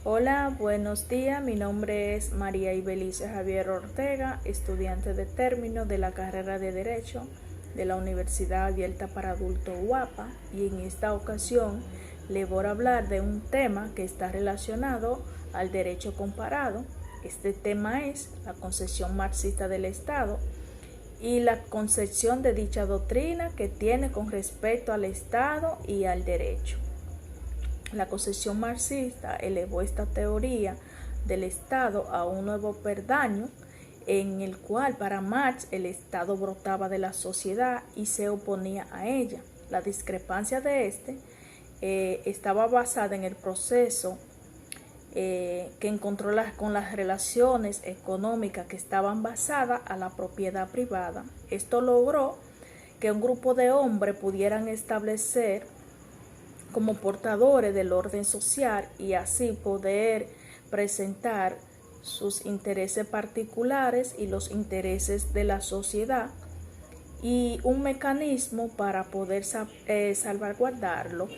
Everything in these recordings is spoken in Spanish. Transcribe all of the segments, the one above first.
Hola, buenos días. Mi nombre es María Ibelice Javier Ortega, estudiante de término de la carrera de Derecho de la Universidad Abierta para Adultos UAPA, y en esta ocasión le voy a hablar de un tema que está relacionado al derecho comparado. Este tema es la concepción marxista del Estado y la concepción de dicha doctrina que tiene con respecto al Estado y al derecho. La concepción marxista elevó esta teoría del Estado a un nuevo peldaño en el cual para Marx el Estado brotaba de la sociedad y se oponía a ella. La discrepancia de estaba basada en el proceso que encontró con las relaciones económicas que estaban basadas a la propiedad privada. Esto logró que un grupo de hombres pudieran establecer como portadores del orden social y así poder presentar sus intereses particulares y los intereses de la sociedad, y un mecanismo para poder salvaguardarlo.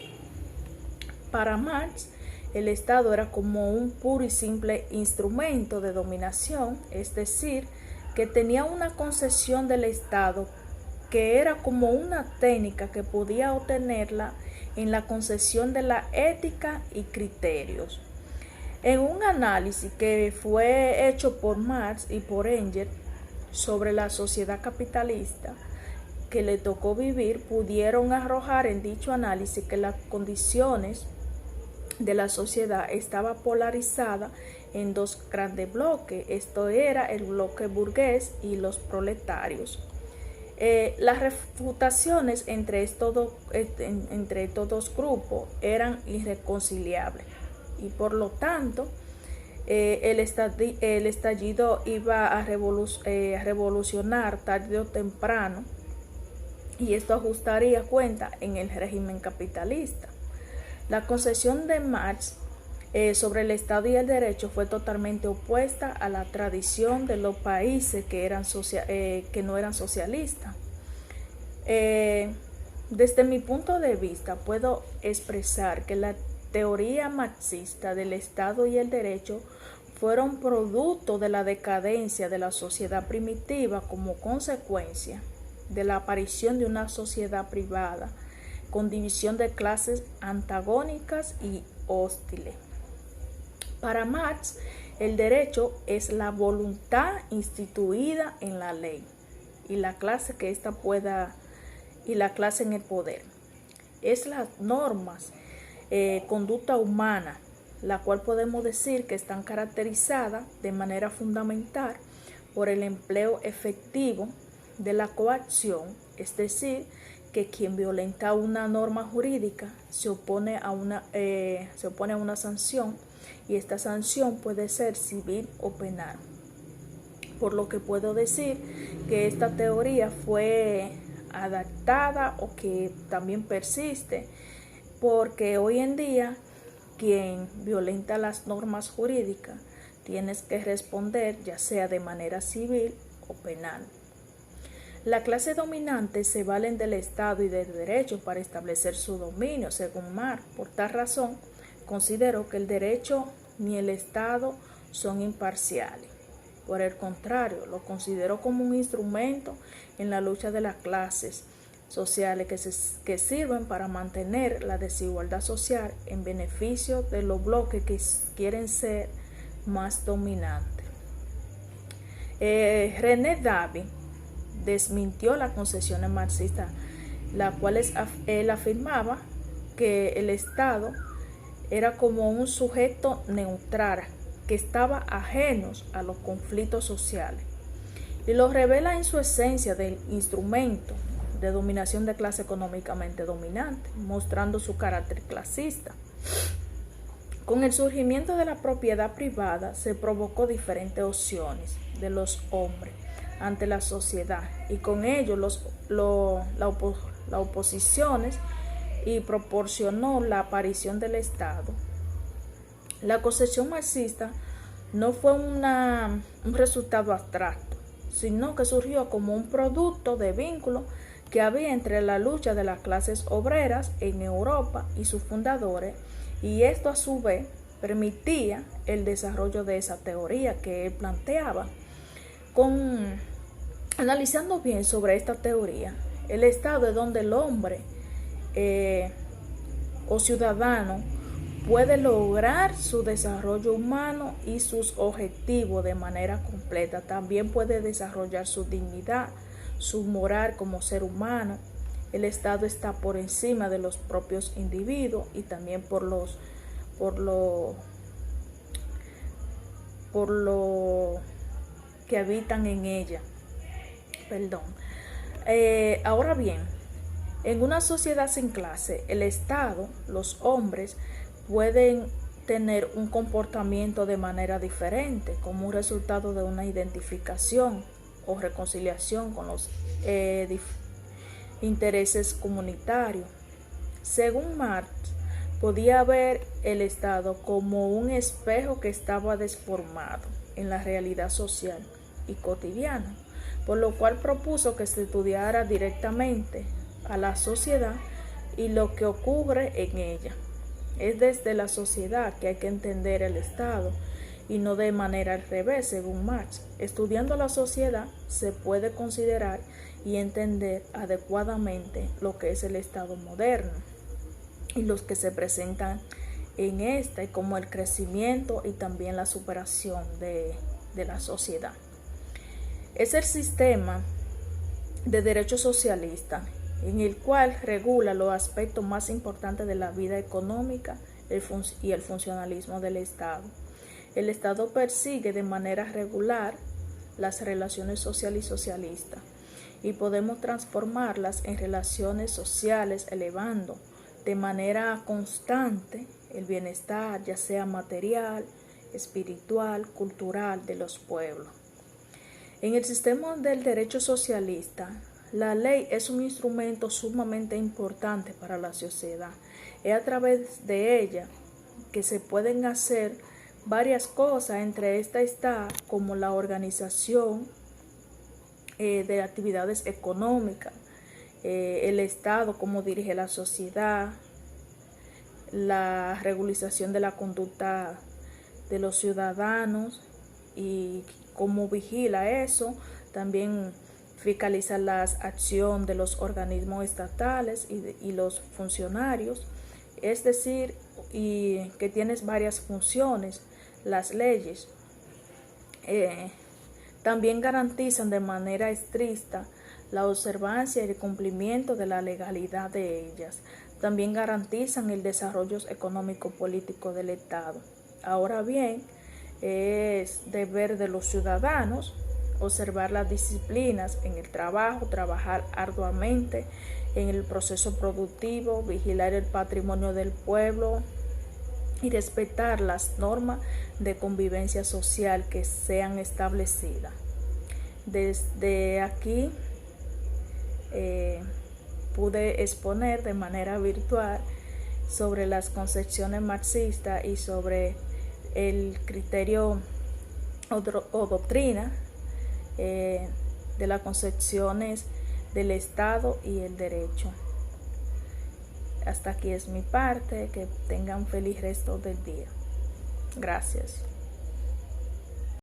Para Marx, el Estado era como un puro y simple instrumento de dominación, es decir, que tenía una concepción del Estado que era como una técnica que podía obtenerla en la concesión de la ética y criterios. En un análisis que fue hecho por Marx y por Engels sobre la sociedad capitalista que le tocó vivir, pudieron arrojar en dicho análisis que las condiciones de la sociedad estaba polarizada en dos grandes bloques. Esto era el bloque burgués y los proletarios. Las refutaciones entre estos dos grupos eran irreconciliables y por lo tanto el estallido iba a revolucionar tarde o temprano, y esto ajustaría cuenta en el régimen capitalista. La concepción de Marx sobre el Estado y el derecho fue totalmente opuesta a la tradición de los países que no eran socialistas. Desde mi punto de vista puedo expresar que la teoría marxista del Estado y el derecho fueron producto de la decadencia de la sociedad primitiva como consecuencia de la aparición de una sociedad privada con división de clases antagónicas y hostiles. Para Marx, el derecho es la voluntad instituida en la ley y la clase en el poder. Es las normas, conducta humana, la cual podemos decir que están caracterizadas de manera fundamental por el empleo efectivo de la coacción, es decir, que quien violenta una norma jurídica se opone a una sanción, y esta sanción puede ser civil o penal. Por lo que puedo decir que esta teoría fue adaptada o que también persiste, porque hoy en día quien violenta las normas jurídicas tiene que responder ya sea de manera civil o penal. La clase dominante se valen del Estado y del derecho para establecer su dominio, según Marx. Por tal razón, considero que el derecho ni el Estado son imparciales. Por el contrario, lo considero como un instrumento en la lucha de las clases sociales que sirven para mantener la desigualdad social en beneficio de los bloques que quieren ser más dominantes. René David desmintió las concepciones marxistas, la cual él afirmaba que el Estado era como un sujeto neutral que estaba ajeno a los conflictos sociales, y lo revela en su esencia del instrumento de dominación de clase económicamente dominante, mostrando su carácter clasista. Con el surgimiento de la propiedad privada se provocó diferentes opciones de los hombres ante la sociedad, y con ello las oposiciones, y proporcionó la aparición del Estado. La concepción marxista no fue un resultado abstracto, sino que surgió como un producto de vínculo que había entre la lucha de las clases obreras en Europa y sus fundadores, y esto a su vez permitía el desarrollo de esa teoría que él planteaba. Analizando bien sobre esta teoría, el Estado es donde el hombre o ciudadano puede lograr su desarrollo humano y sus objetivos de manera completa. También puede desarrollar su dignidad, su moral como ser humano. El Estado está por encima de los propios individuos y también por lo que habitan en ella. Ahora bien, en una sociedad sin clase, el Estado, los hombres, pueden tener un comportamiento de manera diferente como un resultado de una identificación o reconciliación con los intereses comunitarios. Según Marx, podía ver el Estado como un espejo que estaba deformado en la realidad social y cotidiana, por lo cual propuso que se estudiara directamente a la sociedad y lo que ocurre en ella. Es desde la sociedad que hay que entender el Estado y no de manera al revés, según Marx. Estudiando la sociedad se puede considerar y entender adecuadamente lo que es el Estado moderno y los que se presentan en esta, y como el crecimiento y también la superación de la sociedad. Es el sistema de derecho socialista en el cual regula los aspectos más importantes de la vida económica y el funcionalismo del Estado. El Estado persigue de manera regular las relaciones sociales y socialistas y podemos transformarlas en relaciones sociales elevando de manera constante el bienestar, ya sea material, espiritual, cultural de los pueblos. En el sistema del derecho socialista, la ley es un instrumento sumamente importante para la sociedad. Es a través de ella que se pueden hacer varias cosas, entre estas está como la organización de actividades económicas, el Estado cómo dirige la sociedad, la regularización de la conducta de los ciudadanos y cómo vigila eso, también fiscaliza la acción de los organismos estatales y los funcionarios, es decir, y que tienes varias funciones. Las leyes también garantizan de manera estricta la observancia y el cumplimiento de la legalidad de ellas. También garantizan el desarrollo económico-político del Estado. Ahora bien, es deber de los ciudadanos observar las disciplinas en el trabajo, trabajar arduamente en el proceso productivo, vigilar el patrimonio del pueblo y respetar las normas de convivencia social que sean establecidas. Desde aquí pude exponer de manera virtual sobre las concepciones marxistas y sobre el criterio o doctrina de las concepciones del Estado y el derecho. Hasta aquí es mi parte. Que tengan un feliz resto del día. Gracias.